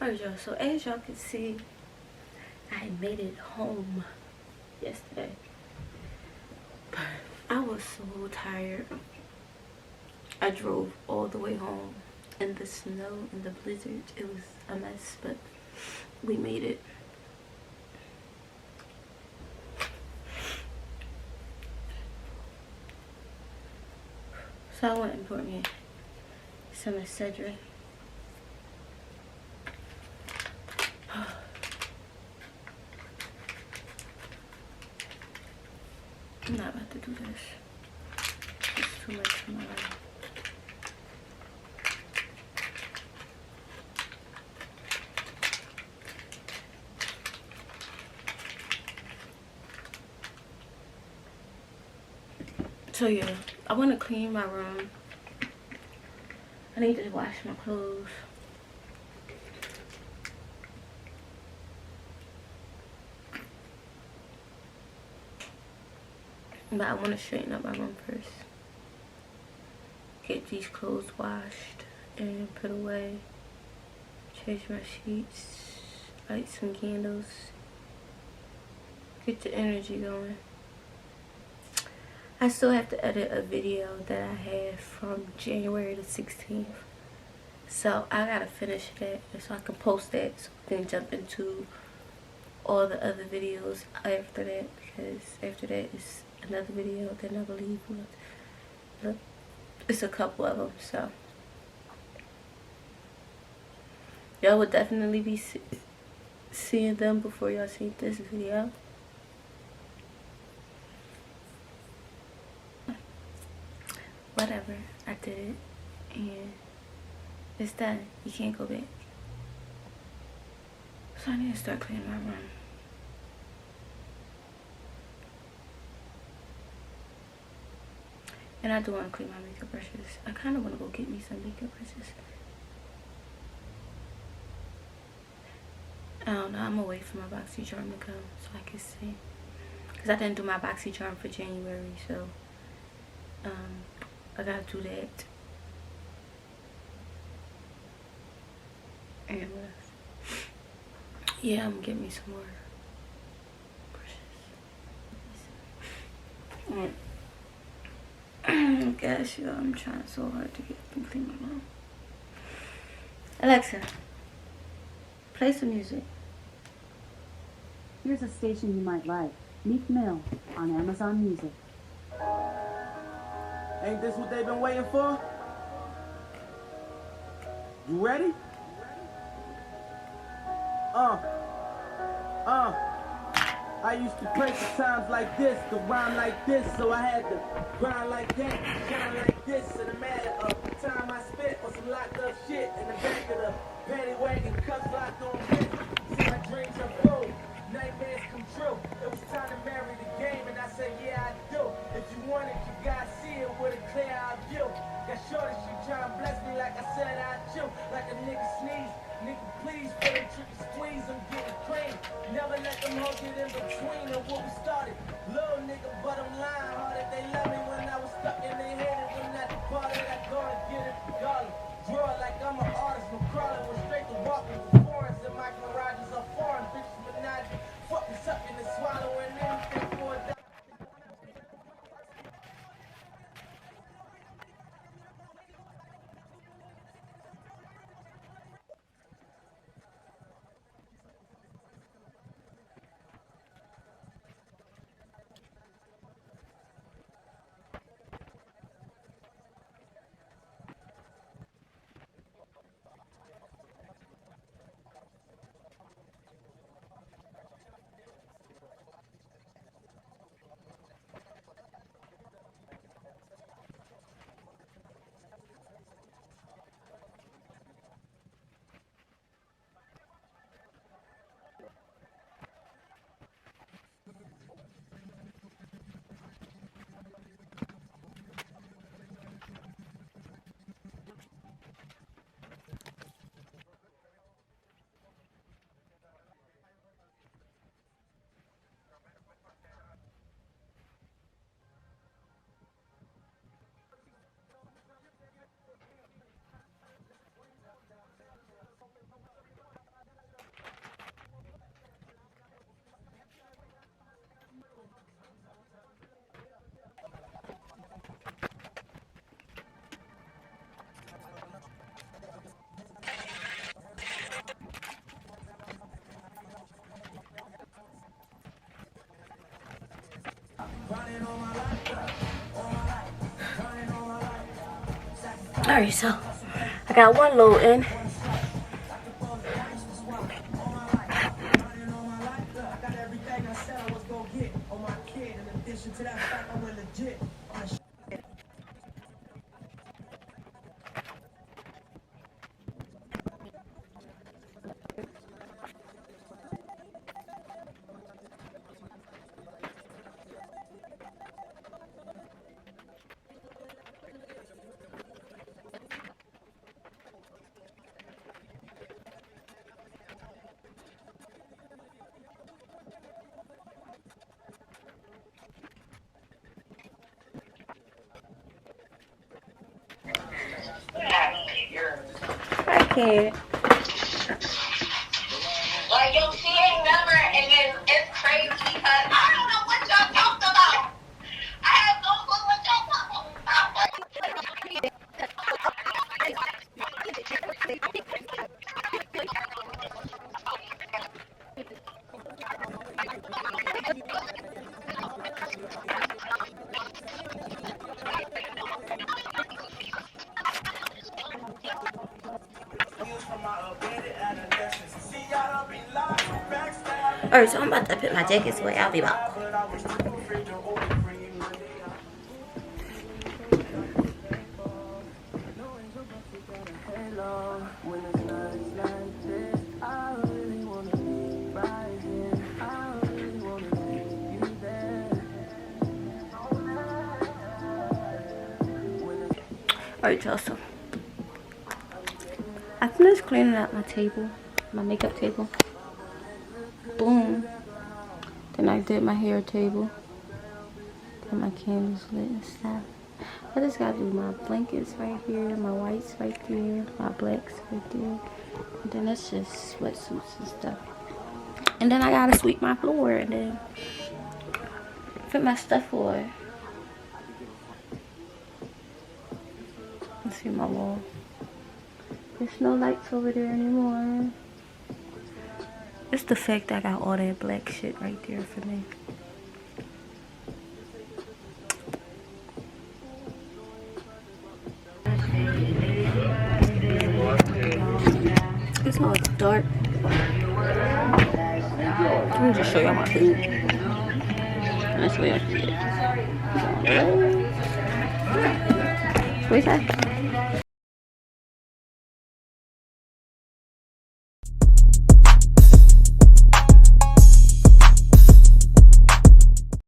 Alright, y'all, so as y'all can see, I made it home yesterday. I was so tired. I drove all the way home in the snow and the blizzard. It was a mess, but we made it. So I went and bought me some Excedrin. I'm not about to do this. It's too much for my life. So yeah, I want to clean my room. I need to wash my clothes. But I want to straighten up my room first. Get these clothes washed and put away. Change my sheets. Light some candles. Get the energy going. I still have to edit a video that I had from January the 16th. So I gotta finish that so I can post that so we can jump into all the other videos after that, because after that is another video that I believe was, it's a couple of them, so y'all would definitely be seeing them before y'all see this video. Whatever, I did it and it's done. You can't go back. So I need to start cleaning my room. And I do want to clean my makeup brushes. I kind of want to go get me some makeup brushes. I don't know. I'm gonna wait for my BoxyCharm to come so I can see. Because I didn't do my BoxyCharm for January, so I gotta do that. And yeah, I'm gonna get me some more brushes. Gosh, y'all, I'm trying so hard to get up and clean my room. Alexa, play some music. Here's a station you might like. Meek Mill on Amazon Music. Ain't this what they've been waiting for? You ready? I used to pray for times like this, to rhyme like this, so I had to grind like that, shine like this. In a matter of time I spent on some locked up shit in the back of the paddy wagon, cuffs locked on wrist. See my dreams unfold, nightmares come true. It was time to marry the game, and I said, yeah, I do. If you want it, you gotta see it with a clear eye view. Got shorty, she tryna bless me like I said I do. Like a nigga sneeze, nigga please, for them tricky squeeze, I'm getting cream. Never let them hoes get in between of what we started. Little nigga, but I'm lying hard if they love me when I was stuck in their head. It was not the part of Alright, so I got one load in. I can't. Like, yo, she ain't never, and then it's crazy because I don't know what y'all talked about. I have no clue what y'all talking about. Alright, so I'm about to put my jackets away. I'll be back. Alright, y'all, so I finished cleaning out my table, my makeup table. Boom. Then I did my hair table. Got my candles lit and stuff. I just gotta do my blankets right here, my whites right there, my blacks right there. And then it's just sweatsuits and stuff. And then I gotta sweep my floor and then put my stuff away. Let's see my wall. There's no lights over there anymore. It's the fact that I got all that black shit right there for me. It's all dark. Let me just show y'all my food. That's where I see it. What is that?